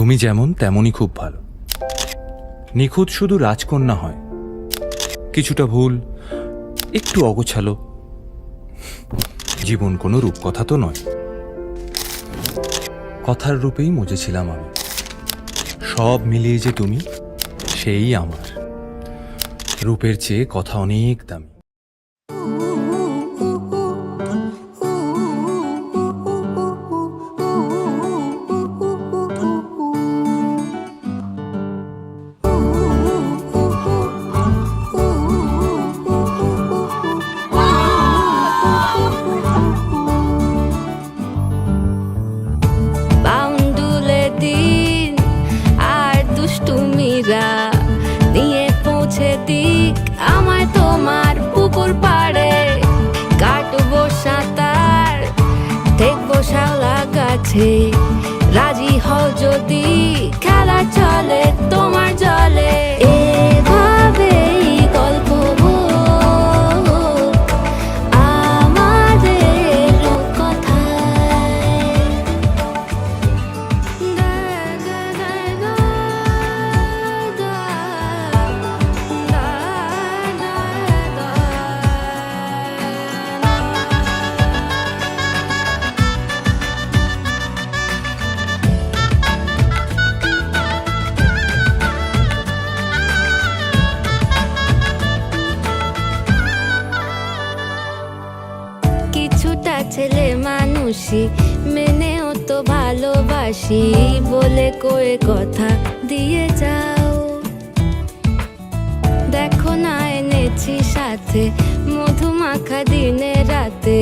তুমি যেমন তেমনই খুব ভালো। নিখুঁত শুধু রাজকন্যা হয়, কিছুটা ভুল, একটু অগোছালো। জীবন কোনো রূপকথা তো নয়। কথার রূপেই মজেছিলাম আমি। সব মিলিয়ে যে তুমি, সেই আমার। রূপের চেয়ে কথা অনেক দামি। নিয়ে পৌঁছে দিক আমায় তোমার পুকুর পাড়ে, কাটবো সাঁতার, দেখবো শাওলা গাছে। রাজি হও যদি খেলা চলে তোমার জলে। এভাবেই গল্প আমাদের কথায়। কিছুটা ছেলে মানুষই মেনেও তো ভালোবাসি বলে কয়ে কথা দিয়ে যাও। দেখো না এনেছি সাথে মধুমাখা দিনে রাতে।